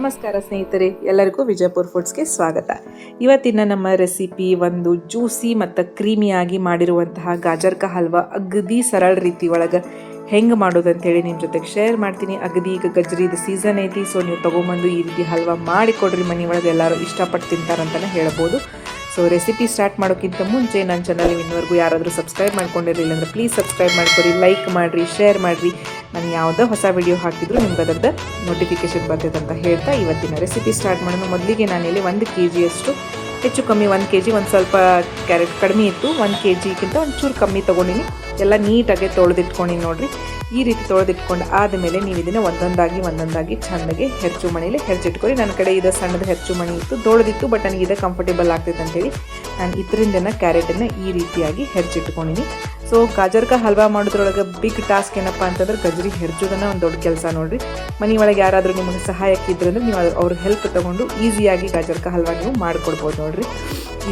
ನಮಸ್ಕಾರ ಸ್ನೇಹಿತರೆ, ಎಲ್ಲರಿಗೂ ವಿಜಯಪುರ ಫುಡ್ಸ್ಗೆ ಸ್ವಾಗತ. ಇವತ್ತಿನ ನಮ್ಮ ರೆಸಿಪಿ ಒಂದು ಜ್ಯೂಸಿ ಮತ್ತು ಕ್ರೀಮಿಯಾಗಿ ಮಾಡಿರುವಂತಹ ಗಾಜರ್ ಕಾ ಹಲ್ವಾ ಅಗದಿ ಸರಳ ರೀತಿ ಒಳಗೆ ಹೆಂಗೆ ಮಾಡೋದಂತೇಳಿ ನಿಮ್ಮ ಜೊತೆಗೆ ಶೇರ್ ಮಾಡ್ತೀನಿ. ಅಗದಿ ಈಗ ಗಜ್ರಿದು ಸೀಸನ್ ಐತಿ, ಸೊ ನೀವು ತೊಗೊಂಬಂದು ಈ ರೀತಿ ಹಲ್ವಾ ಮಾಡಿಕೊಡ್ರಿ, ಮನೆ ಒಳಗೆ ಎಲ್ಲರೂ ಇಷ್ಟಪಟ್ಟು ತಿಂತಾರಂತಲೇ ಹೇಳ್ಬೋದು. ಸೊ ರೆಸಿಪಿ ಸ್ಟಾರ್ಟ್ ಮಾಡೋಕ್ಕಿಂತ ಮುಂಚೆ ನನ್ನ ಚಾನಲ್ ಇನ್ನವರೆಗೂ ಯಾರಾದರೂ ಸಬ್ಸ್ಕ್ರೈಬ್ ಮಾಡ್ಕೊಂಡಿರಲಿಲ್ಲ ಅಂದರೆ ಪ್ಲೀಸ್ ಸಬ್ಸ್ಕ್ರೈಬ್ ಮಾಡ್ಕೊರಿ, ಲೈಕ್ ಮಾಡಿರಿ, ಶೇರ್ ಮಾಡಿರಿ. ನಾನು ಯಾವುದೋ ಹೊಸ ವಿಡಿಯೋ ಹಾಕಿದ್ರು ನಿಮ್ಗೆ ಅದರದ್ದು ನೋಟಿಫಿಕೇಷನ್ ಬರ್ತೈತೆ ಅಂತ ಹೇಳ್ತಾ ಇವತ್ತಿನ ರೆಸಿಪಿ ಸ್ಟಾರ್ಟ್ ಮಾಡೋಣ. ಮೊದಲಿಗೆ ನಾನಿಲ್ಲಿ 1 kg ಅಷ್ಟು ಹೆಚ್ಚು ಕಮ್ಮಿ 1 kg ಒಂದು ಸ್ವಲ್ಪ ಕ್ಯಾರೆಟ್ ಕಡಿಮೆ ಇತ್ತು, 1 kgಕ್ಕಿಂತ ಒಂಚೂರು ಕಮ್ಮಿ ತೊಗೊಂಡಿನಿ. ಎಲ್ಲ ನೀಟಾಗಿ ತೊಳೆದಿಟ್ಕೊಂಡಿನಿ ನೋಡಿರಿ. ಈ ರೀತಿ ತೊಳೆದಿಟ್ಕೊಂಡು ಆದಮೇಲೆ ನೀವು ಇದನ್ನು ಒಂದೊಂದಾಗಿ ಚೆಂದಾಗಿ ಹೆರ್ಚು ಮಣೇಲಿ ಹೆರ್ಚಿಟ್ಕೊರಿ. ನನ್ನ ಕಡೆ ಇದು ಸಣ್ಣದು ಹೆರ್ಚು ಮಣಿ ಇತ್ತು, ದೊಡ್ಡದಿತ್ತು, ಬಟ್ ನನಗೆ ಇದು ಕಂಫರ್ಟೇಬಲ್ ಆಗ್ತೈತೆ ಅಂತೇಳಿ ನಾನು ಇದರಿಂದ ಕ್ಯಾರೆಟನ್ನು ಈ ರೀತಿಯಾಗಿ ಹೆರ್ಚಿಟ್ಕೊಂಡಿನಿ. ಸೊ ಗಾಜರ್ ಕಾ ಹಲ್ವಾ ಮಾಡೋದ್ರೊಳಗೆ ಬಿಗ್ ಟಾಸ್ಕ್ ಏನಪ್ಪ ಅಂತಂದ್ರೆ ಗಜ್ರಿ ಹೆರ್ಚೋದನ್ನ ಒಂದು ದೊಡ್ಡ ಕೆಲಸ ನೋಡಿರಿ. ಮನೆ ಒಳಗೆ ಯಾರಾದರೂ ನಿಮಗೆ ಸಹಾಯಕ್ಕಿದ್ರೆ ಅಂದರೆ ನೀವು ಅವ್ರ ಹೆಲ್ಪ್ ತೊಗೊಂಡು ಈಸಿಯಾಗಿ ಗಾಜರ್ ಕಾ ಹಲ್ವಾ ನೀವು ಮಾಡ್ಕೊಡ್ಬೋದು ನೋಡಿರಿ.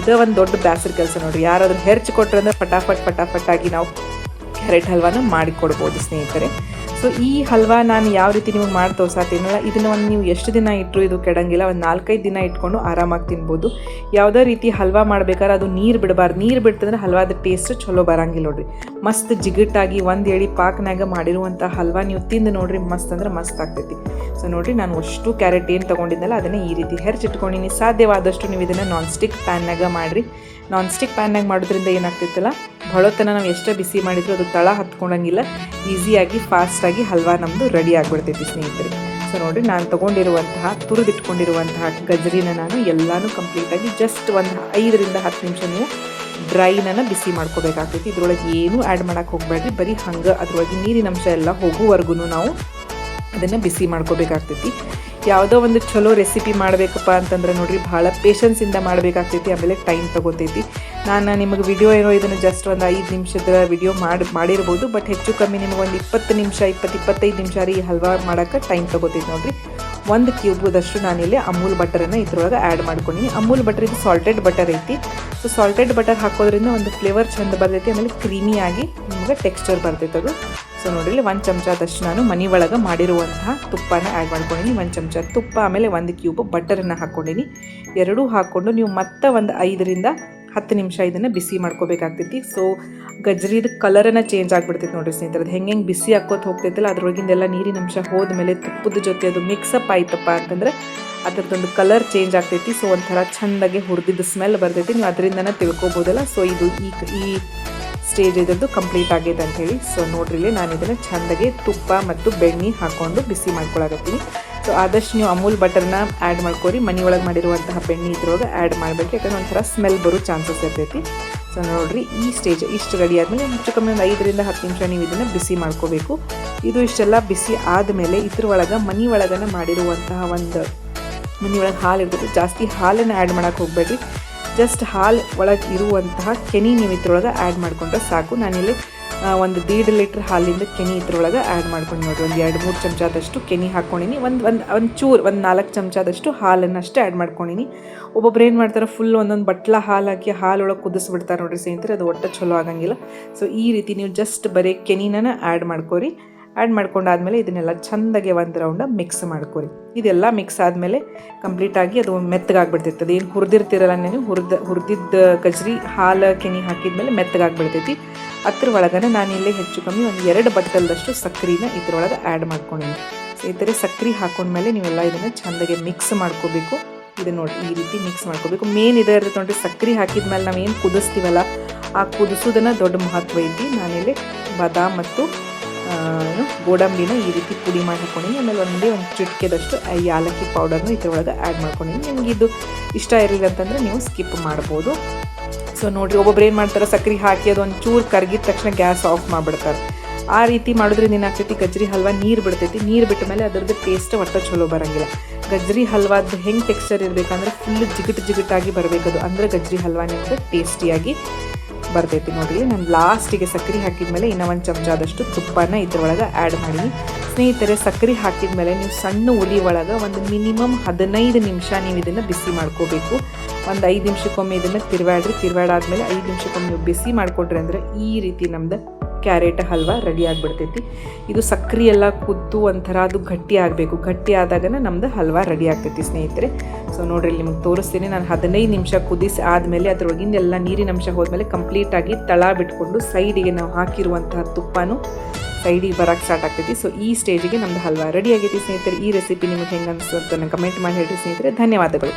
ಇದು ಒಂದು ದೊಡ್ಡ ಬ್ಯಾಸರ ಕೆಲಸ ನೋಡಿರಿ. ಯಾರಾದರೂ ಹೆರ್ಚಿ ಕೊಟ್ರೆ ಅಂದರೆ ಫಟಾಫಟ್ ಆಗಿ ನಾವು ಕ್ಯಾರೆಟ್ ಹಲ್ವಾನ ಮಾಡಿಕೊಡ್ಬೋದು ಸ್ನೇಹಿತರೆ. ಸೊ ಈ ಹಲ್ವಾ ನಾನು ಯಾವ ರೀತಿ ನಿಮಗೆ ಮಾಡಿ ತೋರ್ಸಾತೀನಲ್ಲ, ಇದನ್ನು ಒಂದು ನೀವು ಎಷ್ಟು ದಿನ ಇಟ್ಟರು ಇದು ಕೆಡಂಗಿಲ್ಲ. ಒಂದು 4-5 ದಿನ ಇಟ್ಕೊಂಡು ಆರಾಮಾಗಿ ತಿನ್ಬೋದು. ಯಾವುದೇ ರೀತಿ ಹಲ್ವಾ ಮಾಡ್ಬೇಕಾದ್ರೆ ಅದು ನೀರು ಬಿಡಬಾರ್ದು. ನೀರು ಬಿಡ್ತಂದ್ರೆ ಹಲ್ವಾದ ಟೇಸ್ಟ್ ಚಲೋ ಬರಂಗಿಲ್ಲ ನೋಡಿರಿ. ಮಸ್ತ್ ಜಿಗುಟ್ಟಾಗಿ 1 ಎಳೆ ಪಾಕ್ನಾಗ ಮಾಡಿರುವಂಥ ಹಲ್ವಾ ನೀವು ತಿಂದು ನೋಡಿರಿ, ಮಸ್ತ್ ಅಂದ್ರೆ ಮಸ್ತ್ ಆಗ್ತೈತಿ. ಸೊ ನೋಡಿರಿ, ನಾನು ಅಷ್ಟು ಕ್ಯಾರೆಟ್ ಏನು ತೊಗೊಂಡಿದ್ದಲ್ಲ ಅದನ್ನು ಈ ರೀತಿ ಹೆರ್ಚಿಟ್ಕೊಂಡಿನಿ. ಸಾಧ್ಯವಾದಷ್ಟು ನೀವು ಇದನ್ನು ನಾನ್ ಸ್ಟಿಕ್ ಪ್ಯಾನ್ನಾಗ ಮಾಡಿರಿ. ನಾನ್ ಸ್ಟಿಕ್ ಪ್ಯಾನ್ನಾಗ ಮಾಡೋದ್ರಿಂದ ಏನಾಗ್ತೈತಲ್ಲ, ಹೊಳತನ ನಾವು ಎಷ್ಟೇ ಬಿಸಿ ಮಾಡಿದ್ರು ಅದು ತಳ ಹತ್ಕೊಂಡಂಗಿಲ್ಲ, ಈಸಿಯಾಗಿ ಫಾಸ್ಟಾಗಿ ಹಲ್ವಾ ನಮ್ಮದು ರೆಡಿ ಆಗಿಬಿಡ್ತೈತಿ ಸ್ನೇಹಿತರೆ. ಸೊ ನೋಡಿರಿ, ನಾನು ತೊಗೊಂಡಿರುವಂತಹ ತುರಿದಿಟ್ಕೊಂಡಿರುವಂತಹ ಗಜ್ರಿನ ನಾನು ಎಲ್ಲನೂ ಕಂಪ್ಲೀಟಾಗಿ ಜಸ್ಟ್ ಒಂದು 5-10 ನಿಮಿಷ ನೀವು ಡ್ರೈನನ್ನು ಬಿಸಿ ಮಾಡ್ಕೋಬೇಕಾಗ್ತೈತಿ. ಇದ್ರೊಳಗೆ ಏನೂ ಆ್ಯಡ್ ಮಾಡೋಕ್ಕೆ ಹೋಗಬೇಡ್ರಿ, ಬರೀ ಹಂಗೆ ಅದ್ರೊಳಗೆ ನೀರಿನ ಅಂಶ ಎಲ್ಲ ಹೋಗುವವರೆಗೂ ನಾವು ಅದನ್ನು ಬಿಸಿ ಮಾಡ್ಕೋಬೇಕಾಗ್ತೈತಿ. ಯಾವುದೋ ಒಂದು ಚಲೋ ರೆಸಿಪಿ ಮಾಡಬೇಕಪ್ಪ ಅಂತಂದ್ರೆ ನೋಡಿರಿ, ಭಾಳ ಪೇಷನ್ಸಿಂದ ಮಾಡಬೇಕಾಗ್ತೈತಿ, ಆಮೇಲೆ ಟೈಮ್ ತೊಗೋತೈತಿ. ನಾನು ನಿಮಗೆ ವಿಡಿಯೋ ಏನೋ ಇದನ್ನು ಜಸ್ಟ್ ಒಂದು 5 ನಿಮಿಷದ ವಿಡಿಯೋ ಮಾಡಿರ್ಬೋದು, ಬಟ್ ಹೆಚ್ಚು ಕಮ್ಮಿ ನಿಮಗೆ ಒಂದು 20 ನಿಮಿಷ 20-25 ನಿಮಿಷ ರೀ ಈ ಹಲ್ವಾ ಮಾಡೋಕ್ಕೆ ಟೈಮ್ ತೊಗೋತೈತಿ ನೋಡಿರಿ. 1 ಕ್ಯೂಬ್ದಷ್ಟು ನಾನಿಲ್ಲಿ ಅಮೂಲ್ ಬಟರನ್ನು ಇದ್ರೊಳಗೆ ಆ್ಯಡ್ ಮಾಡ್ಕೊಂಡಿನಿ. ಅಮೂಲ್ ಬಟರ್ ಇದು ಸಾಲ್ಟೆಡ್ ಬಟರ್ ಐತಿ. ಸೊ ಸಾಲ್ಟೆಡ್ ಬಟರ್ ಹಾಕೋದ್ರಿಂದ ಒಂದು ಫ್ಲೇವರ್ ಚೆಂದ ಬರ್ತೈತಿ, ಆಮೇಲೆ ಕ್ರೀಮಿಯಾಗಿ ನಿಮಗೆ ಟೆಕ್ಸ್ಚರ್ ಬರ್ತೈತೆ ಅದು. ಸೊ ನೋಡಿರಿ, 1 ಚಮಚದಷ್ಟು ನಾನು ಮನೆ ಒಳಗೆ ಮಾಡಿರುವಂತಹ ತುಪ್ಪನ ಆ್ಯಡ್ ಮಾಡ್ಕೊಂಡಿನಿ. 1 ಚಮಚ ತುಪ್ಪ, ಆಮೇಲೆ 1 ಕ್ಯೂಬ್ ಬಟರನ್ನು ಹಾಕ್ಕೊಂಡಿನಿ. ಎರಡೂ ಹಾಕ್ಕೊಂಡು ನೀವು ಮತ್ತೆ ಒಂದು 5-10 ನಿಮಿಷ ಇದನ್ನು ಬಿಸಿ ಮಾಡ್ಕೋಬೇಕಾಗ್ತೈತಿ. ಸೊ ಗಜ್ರಿದ ಕಲರನ್ನು ಚೇಂಜ್ ಆಗಿಬಿಡ್ತೈತಿ ನೋಡಿರಿ ಸ್ನೇಹಿತರೆ. ಅದು ಹೆಂಗೆ ಬಿಸಿ ಹಾಕೋದು ಹೋಗ್ತೈತಿಲ್ಲ, ಅದ್ರೊಳಗಿಂದೆಲ್ಲ ನೀರಿನ ಅಂಶ ಹೋದ್ಮೇಲೆ ತುಪ್ಪದ ಜೊತೆ ಅದು ಮಿಕ್ಸಪ್ ಆಯ್ತಪ್ಪ ಅಂತಂದ್ರೆ ಅದರದ್ದೊಂದು ಕಲರ್ ಚೇಂಜ್ ಆಗ್ತೈತಿ. ಸೊ ಒಂಥರ ಚೆಂದಾಗಿ ಹುರಿದಿದ್ದು ಸ್ಮೆಲ್ ಬರ್ತೈತಿ, ನೀವು ಅದರಿಂದನೇ ತಿಳ್ಕೊಬೋದಲ್ಲ. ಸೊ ಇದು ಈ ಸ್ಟೇಜ್ ಇದ್ರದ್ದು ಕಂಪ್ಲೀಟ್ ಆಗೈತೆ ಅಂಥೇಳಿ. ಸೊ ನೋಡ್ರಿ, ನಾನು ಇದನ್ನು ಚೆಂದಾಗಿ ತುಪ್ಪ ಮತ್ತು ಬೆಣ್ಣೆ ಹಾಕ್ಕೊಂಡು ಬಿಸಿ ಮಾಡ್ಕೊಳಕತ್ತೀನಿ. ಸೊ ಆದಷ್ಟು ನೀವು ಅಮೂಲ್ ಬಟರ್ನ ಆ್ಯಡ್ ಮಾಡ್ಕೊರಿ. ಮನೆ ಒಳಗೆ ಮಾಡಿರುವಂತಹ ಬೆಣ್ಣೆ ಇದ್ರೊಳಗೆ ಆ್ಯಡ್ ಮಾಡಬೇಕು, ಯಾಕಂದ್ರೆ ಒಂಥರ ಸ್ಮೆಲ್ ಬರೋ ಚಾನ್ಸಸ್ ಇರ್ತೈತಿ. ಸೊ ನೋಡಿರಿ, ಈ ಸ್ಟೇಜ್ ಇಷ್ಟು ರೆಡಿ ಆದಮೇಲೆ ಹೆಚ್ಚು ಕಮ್ಮಿ ಒಂದು 5-10 ನಿಮಿಷ ನೀವು ಇದನ್ನು ಬಿಸಿ ಮಾಡ್ಕೋಬೇಕು. ಇದು ಇಷ್ಟೆಲ್ಲ ಬಿಸಿ ಆದಮೇಲೆ ಇದ್ರೊಳಗೆ ಮನೆ ಒಳಗನ ಮಾಡಿರುವಂತಹ ಒಂದು ಮನೆ ಒಳಗೆ ಹಾಲು ಇರ್ತೈತಿ, ಜಾಸ್ತಿ ಹಾಲನ್ನು ಆ್ಯಡ್ ಮಾಡೋಕ್ಕೆ ಹೋಗಬೇಡ್ರಿ. ಜಸ್ಟ್ ಹಾಲು ಒಳಗೆ ಇರುವಂತಹ ಕೆನೆ ನೀವು ಇದ್ರೊಳಗೆ ಆ್ಯಡ್ ಮಾಡಿಕೊಂಡ್ರೆ ಸಾಕು. ನಾನಿಲ್ಲಿ 1.5 ಲೀಟ್ರ್ ಹಾಲಿಂದ ಕೆನೆ ಇದ್ರೊಳಗೆ ಆ್ಯಡ್ ಮಾಡ್ಕೊಂಡು ನೋಡಿರಿ, ಒಂದು 2-3 ಚಮಚದಷ್ಟು ಕೆನೆ ಹಾಕ್ಕೊಂಡಿನಿ. ಒಂದು 4 ಚಮಚದಷ್ಟು ಹಾಲನ್ನು ಅಷ್ಟೇ ಆ್ಯಡ್ ಮಾಡ್ಕೊಂಡಿನಿ. ಒಬ್ಬೊಬ್ರು ಏನು ಮಾಡ್ತಾರೆ, ಫುಲ್ ಒಂದೊಂದು ಬಟ್ಲ ಹಾಲು ಹಾಕಿ ಹಾಲೊಳಗೆ ಕುದಿಸ್ಬಿಡ್ತಾರೆ ನೋಡಿರಿ ಸ್ನೇಹಿತರೆ, ಅದು ಒಟ್ಟು ಚಲೋ ಆಗಂಗಿಲ್ಲ. ಸೊ ಈ ರೀತಿ ನೀವು ಜಸ್ಟ್ ಬರೀ ಕೆನೆನ ಆ್ಯಡ್ ಮಾಡ್ಕೊರಿ. ಆ್ಯಡ್ ಮಾಡ್ಕೊಂಡಾದ್ಮೇಲೆ ಇದನ್ನೆಲ್ಲ ಚೆಂದಾಗಿ ಒಂದು ರೌಂಡ ಮಿಕ್ಸ್ ಮಾಡ್ಕೊರಿ. ಇದೆಲ್ಲ ಮಿಕ್ಸ್ ಆದಮೇಲೆ ಕಂಪ್ಲೀಟಾಗಿ ಅದು ಮೆತ್ತಗಾಗ್ಬಿಡ್ತೈತೆ. ಅದೇನು ಹುರಿದಿರ್ತಿರಲ್ಲ, ನೀವು ಹುರಿದಿದ್ದ ಗಜ್ರಿ ಹಾಲು ಕೆನೆ ಹಾಕಿದ್ಮೇಲೆ ಮೆತ್ತಗಾಗ್ಬಿಡ್ತೈತಿ. ಅದ್ರ ಒಳಗನೆ ನಾನಿಲ್ಲಿ ಹೆಚ್ಚು ಕಮ್ಮಿ ಒಂದು 2 ಬಟ್ಟಲ್ದಷ್ಟು ಸಕ್ಕರೆನ ಇದ್ರೊಳಗೆ ಆ್ಯಡ್ ಮಾಡ್ಕೊಂಡಿನಿ. ಈ ಥರ ಸಕ್ಕರೆ ಹಾಕೊಂಡ್ಮೇಲೆ ನೀವೆಲ್ಲ ಇದನ್ನು ಚೆಂದಾಗಿ ಮಿಕ್ಸ್ ಮಾಡ್ಕೋಬೇಕು. ಇದು ನೋಡಿ, ಈ ರೀತಿ ಮಿಕ್ಸ್ ಮಾಡ್ಕೋಬೇಕು. ಮೇನ್ ಇದೇ ಇರುತ್ತೆ ನೋಡಿರಿ, ಸಕ್ಕರೆ ಹಾಕಿದ್ಮೇಲೆ ನಾವೇನು ಕುದಿಸ್ತೀವಲ್ಲ, ಆ ಕುದಿಸೋದನ್ನು ದೊಡ್ಡ ಮಹತ್ವ ಐತಿ. ನಾನಿಲ್ಲಿ ಬಾದಾಮ್ ಮತ್ತು ಗೋಡಂಬಿನ ಈ ರೀತಿ ಪುಡಿ ಮಾಡಿ ಹಾಕ್ಕೊಂಡಿನಿ. ಆಮೇಲೆ ಒಂದು ಚಿಟಿಕೆದಷ್ಟು ಯಾಲಕ್ಕಿ ಪೌಡರ್ನ ಇದ್ರೊಳಗೆ ಆ್ಯಡ್ ಮಾಡ್ಕೊಂಡಿನಿ. ನಿಮ್ಗೆ ಇದು ಇಷ್ಟ ಇರಲಿಲ್ಲ ಅಂತಂದರೆ ನೀವು ಸ್ಕಿಪ್ ಮಾಡ್ಬೋದು. ಸೊ ನೋಡಿರಿ, ಒಬ್ಬೊಬ್ರು ಏನು ಮಾಡ್ತಾರೆ, ಸಕ್ಕರೆ ಹಾಕಿ ಅದು ಒಂದು ಚೂರು ಕರಗಿದ ತಕ್ಷಣ ಗ್ಯಾಸ್ ಆಫ್ ಮಾಡಿಬಿಡ್ತಾರೆ. ಆ ರೀತಿ ಮಾಡೋದ್ರಿಂದ ಏನಾಗ್ತೈತಿ, ಗಜ್ರಿ ಹಲ್ವಾ ನೀರು ಬಿಡ್ತೈತಿ. ನೀರು ಬಿಟ್ಟ ಮೇಲೆ ಅದರದ್ದು ಟೇಸ್ಟ್ ಒಟ್ಟು ಚಲೋ ಬರೋಂಗಿಲ್ಲ. ಗಜ್ರಿ ಹಲ್ವಾದ ಹೆಂಗೆ ಟೆಕ್ಸ್ಚರ್ ಇರಬೇಕಂದ್ರೆ ಫುಲ್ ಜಿಗುಟಾಗಿ ಬರಬೇಕದು, ಅಂದರೆ ಗಜ್ರಿ ಹಲ್ವಾ ನಿಮ್ಗೆ ಟೇಸ್ಟಿಯಾಗಿ ಬರ್ತೈತಿ. ನೋಡಿರಿ, ನಾನು ಲಾಸ್ಟಿಗೆ ಸಕ್ಕರೆ ಹಾಕಿದ್ಮೇಲೆ ಇನ್ನೂ 1 ಚಮಚದಷ್ಟು ತುಪ್ಪನ ಇದ್ರೊಳಗೆ ಆ್ಯಡ್ ಮಾಡೀನಿ. ಸ್ನೇಹಿತರೆ, ಸಕ್ಕರೆ ಹಾಕಿದ್ಮೇಲೆ ನೀವು ಸಣ್ಣ ಉರಿ ಒಳಗೆ ಒಂದು ಮಿನಿಮಮ್ 15 ನಿಮಿಷ ನೀವು ಇದನ್ನು ಬಿಸಿ ಮಾಡ್ಕೋಬೇಕು. ಒಂದು 5 ನಿಮಿಷಕ್ಕೊಮ್ಮೆ ಇದನ್ನು ತಿರುವಾಡ್ರಿ. ತಿರುವಾಡಾದ್ಮೇಲೆ 5 ನಿಮಿಷಕ್ಕೊಮ್ಮೆ ನೀವು ಬಿಸಿ ಮಾಡಿಕೊಡ್ರಿ ಅಂದರೆ ಈ ರೀತಿ ನಮ್ದು ಕ್ಯಾರೆಟ್ ಹಲ್ವಾ ರೆಡಿ ಆಗಿಬಿಡ್ತೈತಿ. ಇದು ಸಕ್ಕರೆ ಎಲ್ಲ ಕುದ್ದು ಒಂಥರ ಅದು ಗಟ್ಟಿ ಆಗಬೇಕು. ಗಟ್ಟಿ ಆದಾಗನೇ ನಮ್ದು ಹಲ್ವಾ ರೆಡಿ ಆಗ್ತೈತಿ ಸ್ನೇಹಿತರೆ. ಸೊ ನೋಡ್ರಿ, ನಿಮಗೆ ತೋರಿಸ್ತೀನಿ. ನಾನು 15 ನಿಮಿಷ ಕುದಿಸಿ ಆದಮೇಲೆ ಅದರೊಳಗಿಂದ ಎಲ್ಲ ನೀರಿನ ಅಂಶ ಹೋದ್ಮೇಲೆ ಕಂಪ್ಲೀಟಾಗಿ ತಳ ಬಿಟ್ಕೊಂಡು ಸೈಡಿಗೆ ನಾವು ಹಾಕಿರುವಂತಹ ತುಪ್ಪನೂ ಸೈಡಿಗೆ ಬರೋಕ್ಕೆ ಸ್ಟಾರ್ಟ್ ಆಗ್ತೈತಿ. ಸೊ ಈ ಸ್ಟೇಜಿಗೆ ನಮ್ಮದು ಹಲ್ವಾ ರೆಡಿ ಆಗೈತಿ ಸ್ನೇಹಿತರೆ. ಈ ರೆಸಿಪಿ ನಿಮಗೆ ಹೆಂಗೆ ಅನಿಸ್ತು ಅಂತ ಕಮೆಂಟ್ ಮಾಡಿ ಹೇಳಿ ಸ್ನೇಹಿತರೆ. ಧನ್ಯವಾದಗಳು.